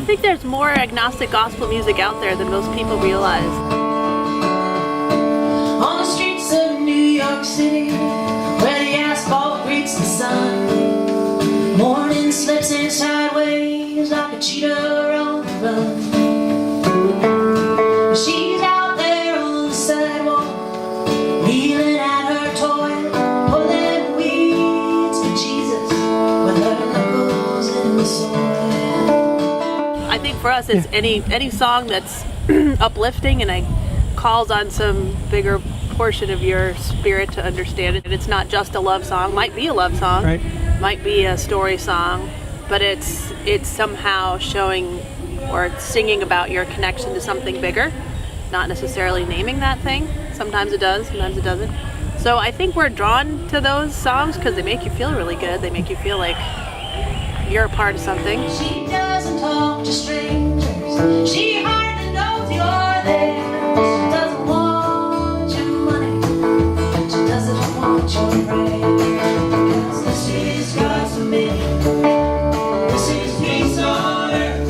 think there's more agnostic gospel music out there than most people realize. On the streets of New York City, where the asphalt greets the sun, morning slips in sideways like a cheetah on the run. She's out there on the sidewalk, kneeling at her toilet, pulling weeds for Jesus with her knuckles in the soil. I think for us, it's any song that's uplifting and calls on some bigger portion of your spirit to understand it. And it's not just a love song. Might be a love song, right? Might be a story song, but it's somehow showing or singing about your connection to something bigger, not necessarily naming that thing. Sometimes it does, sometimes it doesn't. So I think we're drawn to those songs because they make you feel really good. They make you feel like you're a part of something. She doesn't talk to strangers. She hardly knows you're there. She doesn't want your money. She doesn't want your prayer. Because this is God's will. This is peace on earth.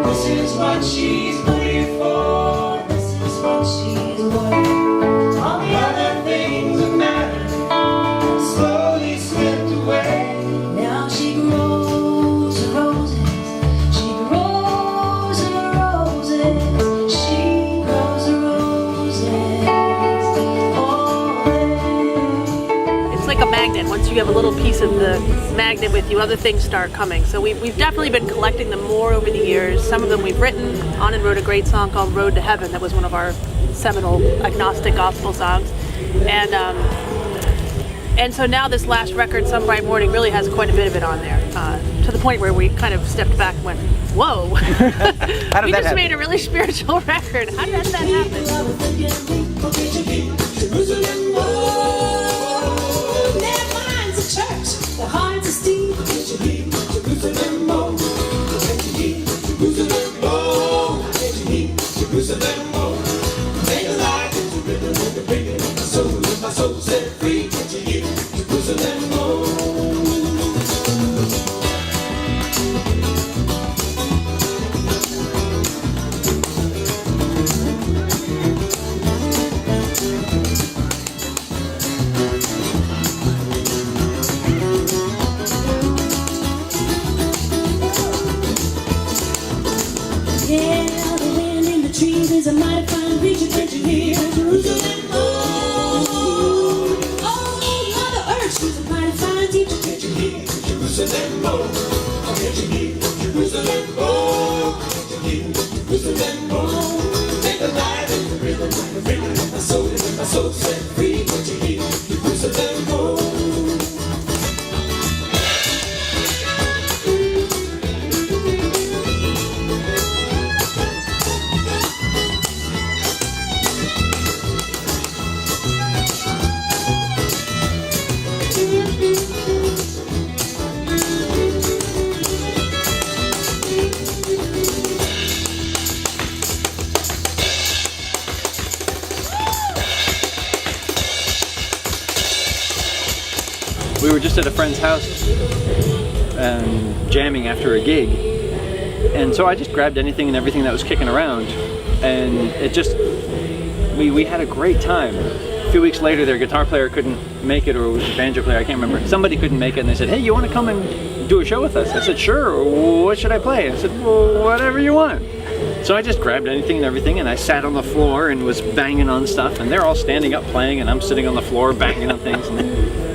This is what she's looking for. This is what she's worth. All the other things that matter slowly slipped away. Now she grows her roses. She grows her roses. She grows her roses. Oh, It's like a magnet. Once you have a little piece of the magnet with you, other things start coming. So we've definitely been collecting them more over the years. Some of them we've written. Anand wrote a great song called Road to Heaven. That was one of our seminal agnostic gospel songs. And so now this last record, Some Bright Morning, really has quite a bit of it on there, to the point where we kind of stepped back and went, whoa, we just made a really spiritual record. How did that happen? their minds are church, their hearts are steel. Yeah, the wind in the trees is a mighty fine preacher. Can't you hear Jerusalem? Oh, Mother Earth, she's a mighty fine teacher. Can't you hear Jerusalem? Oh, can't you hear Jerusalem? Oh, can't you hear Jerusalem? Oh, make a light in the rhythm, like a rhythm in my soul set free. Can't you hear Jerusalem? Oh. We were just at a friend's house and jamming after a gig, and so I just grabbed anything and everything that was kicking around, and it just, we had a great time. A few weeks later, their guitar player couldn't make it, or it was a banjo player, I can't remember. Somebody couldn't make it, and they said, hey, you want to come and do a show with us? I said, sure. What should I play? I said, well, whatever you want. So I just grabbed anything and everything, and I sat on the floor and was banging on stuff, and they're all standing up playing, and I'm sitting on the floor banging on things.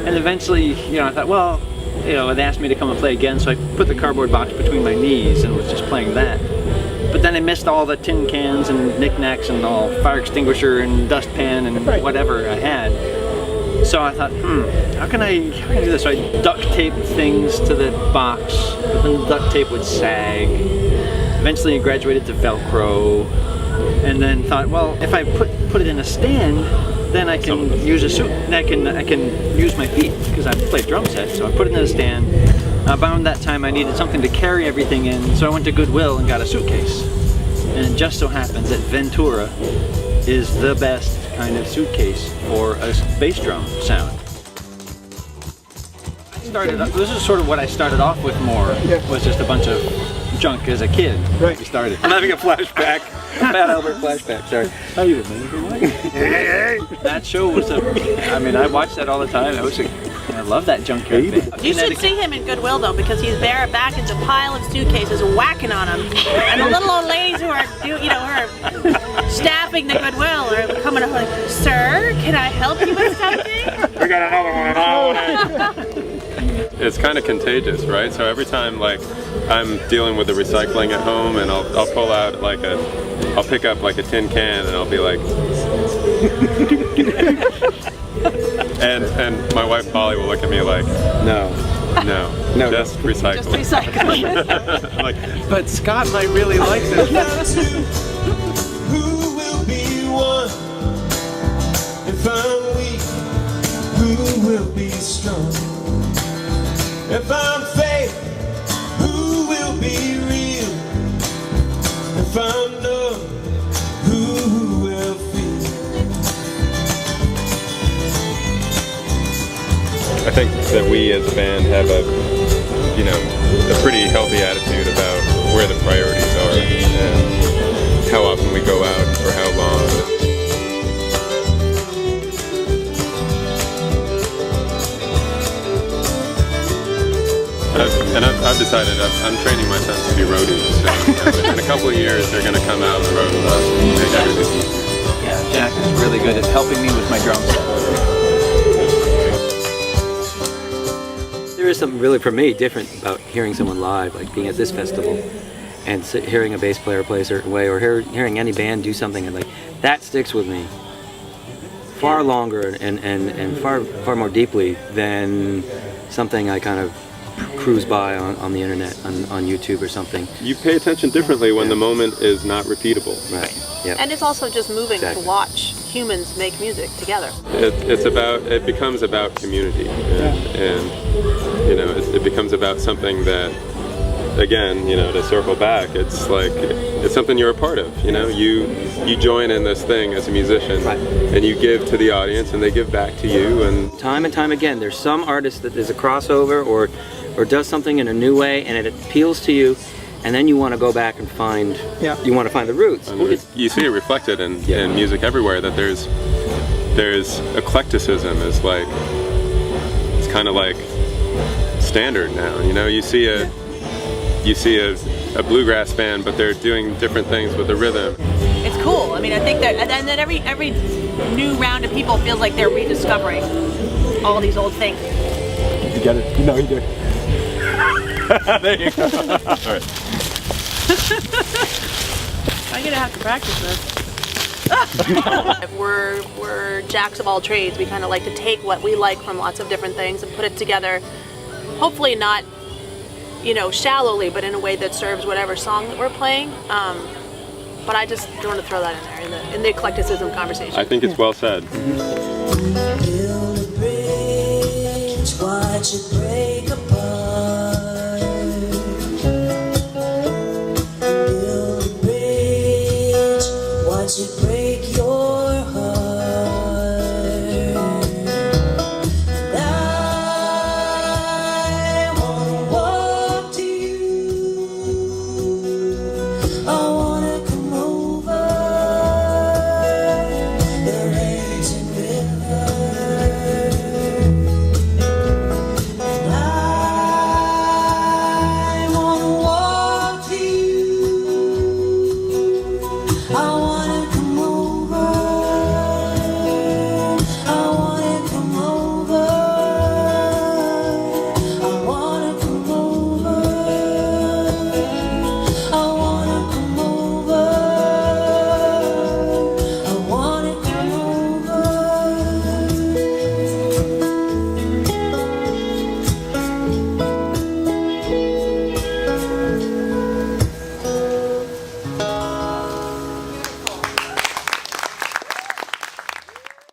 And eventually, I thought, well, they asked me to come and play again, so I put the cardboard box between my knees and was just playing that. But then I missed all the tin cans and knickknacks and all fire extinguisher and dustpan and whatever I had. So I thought, how can I do this? So I duct taped things to the box, but then the duct tape would sag. Eventually I graduated to Velcro, and then thought, well, if I put it in a stand, then I can use a suit. I can use my feet because I play drum sets. So I put it in a stand. About that time, I needed something to carry everything in, so I went to Goodwill and got a suitcase. And it just so happens that Ventura is the best kind of suitcase for a bass drum sound. This is sort of what I started off with more, was just a bunch of junk as a kid. Right. We started. I'm having a flashback. A Fat Albert flashback. Sorry. How you doing? That show was I mean, I watched that all the time. I love that junkyard band. You should see him in Goodwill though, because he's back into a pile of suitcases whacking on them, and the little old ladies who are, who are staffing the Goodwill are coming up like, "Sir, can I help you with something?" We got another one and I want it. It's kind of contagious, right? So every time like I'm dealing with the recycling at home, and I'll pull out like I'll pick up like a tin can, and I'll be like, and my wife Polly will look at me like, no, just recycle. Just recycle. I'm like, but Scott might really like this. Who will be one? If I'm weak, who will be strong? If I'm fake, who will be real? If I'm numb, who will feel? I think that we as a band have a pretty healthy attitude about where the priorities are and how often we go out and for how long. I've decided I'm training my sons to be roadies. So in a couple of years, they're going to come out on the road with us and make everything. Yeah, Jack is really good at helping me with my drums. There is something really, for me, different about hearing someone live, like being at this festival and hearing a bass player play a certain way, or hearing any band do something, and like that sticks with me far longer and far more deeply than something I kind of cruise by on the internet, on YouTube or something. You pay attention differently when the moment is not repeatable. Right. Yeah. And it's also just moving Exactly. to watch humans make music together. It becomes about community, and it becomes about something that, again, to circle back, it's like it's something you're a part of. You join in this thing as a musician, Right. and you give to the audience, and they give back to you, and Time and time again, there's some artist that is a crossover or does something in a new way, and it appeals to you, and then you want to go back and find the roots. you see it reflected in music everywhere. That there's eclecticism is like it's kind of like standard now. You see a bluegrass band, but they're doing different things with the rhythm. It's cool. I mean, I think that, and then every new round of people feels like they're rediscovering all these old things. You get it? No, you do. There you go. All right. I'm gonna have to practice this. We're jacks of all trades. We kind of like to take what we like from lots of different things and put it together. Hopefully not, shallowly, but in a way that serves whatever song that we're playing. But I just want to throw that in there in the eclecticism conversation. I think it's well said. Build a bridge, watch it break apart.